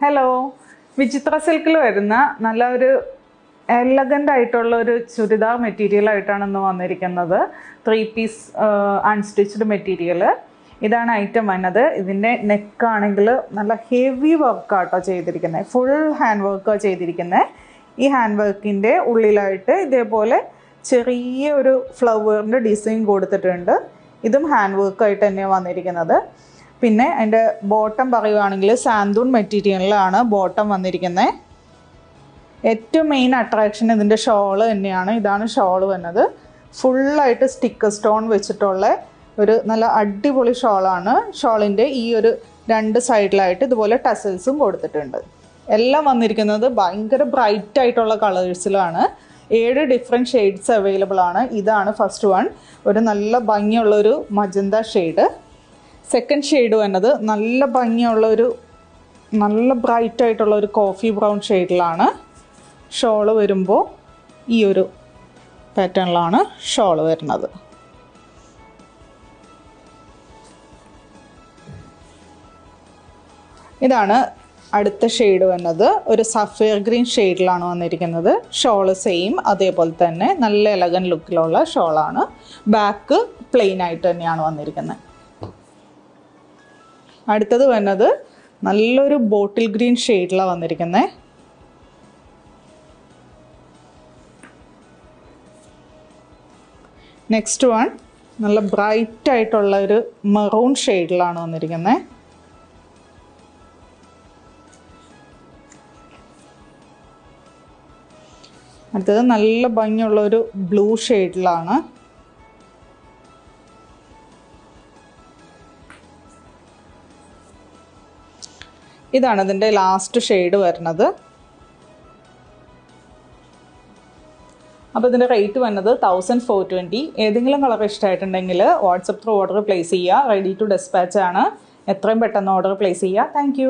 Hello, വിചിത്ര സിൽക്കിൽ വരുന്ന നല്ല ഒരു എലഗൻ്റ് ആയിട്ടുള്ള ഒരു ചുരിദാർ മെറ്റീരിയൽ ആയിട്ടാണ് ഇന്ന് വന്നിരിക്കുന്നത്. 3 പീസ് അൺസ്റ്റിച്ച്ഡ് മെറ്റീരിയൽ. ഇതാണ് ഐറ്റം വന്നത്. ഇതിൻ്റെ നെക്കാണെങ്കിൽ നല്ല ഹെവി വർക്കാട്ടോ ചെയ്തിരിക്കുന്നത്. ഫുൾ ഹാൻഡ് വർക്കാണ് ചെയ്തിരിക്കുന്നത്. ഈ ഹാൻഡ് വർക്കിൻ്റെ ഉള്ളിലായിട്ട് ഇതേപോലെ ചെറിയ ഒരു ഫ്ലവറിൻ്റെ ഡിസൈൻ കൊടുത്തിട്ടുണ്ട്. ഇതും ഹാൻഡ് വർക്കായിട്ട് തന്നെയാണ് വന്നിരിക്കുന്നത്. പിന്നെ അതിൻ്റെ ബോട്ടം പറയുകയാണെങ്കിൽ സാന്തൂൺ മെറ്റീരിയലിലാണ് ബോട്ടം വന്നിരിക്കുന്നത്. ഏറ്റവും മെയിൻ അട്രാക്ഷൻ ഇതിൻ്റെ ഷോള് തന്നെയാണ്. ഇതാണ് ഷോള് വന്നത്. ഫുള്ളായിട്ട് സ്റ്റിക്കർ സ്റ്റോൺ വെച്ചിട്ടുള്ള ഒരു നല്ല അടിപൊളി ഷോളാണ്. ഷോളിൻ്റെ ഈ ഒരു 2 സൈഡിലായിട്ട് ഇതുപോലെ ടസൽസും കൊടുത്തിട്ടുണ്ട്. എല്ലാം വന്നിരിക്കുന്നത് ഭയങ്കര ബ്രൈറ്റ് ആയിട്ടുള്ള കളേഴ്സിലാണ്. 7 ഡിഫറെൻറ്റ് ഷെയ്ഡ്സ് അവൈലബിൾ ആണ്. ഇതാണ് ഫസ്റ്റ് വൺ, ഒരു നല്ല ഭംഗിയുള്ളൊരു മജന്ത ഷെയ്ഡ്. സെക്കൻഡ് ഷെയ്ഡ് വന്നത് നല്ല ഭംഗിയുള്ളൊരു നല്ല ബ്രൈറ്റ് ആയിട്ടുള്ള ഒരു കോഫി ബ്രൗൺ ഷെയ്ഡിലാണ്. ഷോള് വരുമ്പോൾ ഈ ഒരു പാറ്റേണിലാണ് ഷോള് വരുന്നത്. ഇതാണ് അടുത്ത ഷെയ്ഡ് വന്നത്. ഒരു സഫയർ ഗ്രീൻ ഷെയ്ഡിലാണ് വന്നിരിക്കുന്നത്. ഷോള് സെയിം അതേപോലെ തന്നെ നല്ല എലഗൻ ലുക്കിലുള്ള ഷോളാണ്. ബാക്ക് പ്ലെയിൻ ആയിട്ട് തന്നെയാണ് വന്നിരിക്കുന്നത്. അടുത്തത് വന്നത് നല്ലൊരു ബോട്ടിൽ ഗ്രീൻ ഷെയ്ഡിലാണ് വന്നിരിക്കുന്നത്. നെക്സ്റ്റ് വൺ നല്ല ബ്രൈറ്റ് ആയിട്ടുള്ള ഒരു മെറൂൺ ഷെയ്ഡിലാണ് വന്നിരിക്കുന്നത്. അടുത്തത് നല്ല ഭംഗിയുള്ള ഒരു ബ്ലൂ ഷെയ്ഡിലാണ്. ഇതാണ് ഇതിൻ്റെ ലാസ്റ്റ് ഷെയ്ഡ് വരുന്നത്. അപ്പോൾ ഇതിൻ്റെ റേറ്റ് വന്നത് 1420. ഏതെങ്കിലും കളർ ഇഷ്ടമായിട്ടുണ്ടെങ്കിൽ വാട്സപ്പ് ത്രൂ ഓർഡർ പ്ലേസ് ചെയ്യുക. റെഡി ടു ഡെസ്പാച്ച് ആണ്. എത്രയും പെട്ടെന്ന് ഓർഡർ പ്ലേസ് ചെയ്യുക. താങ്ക്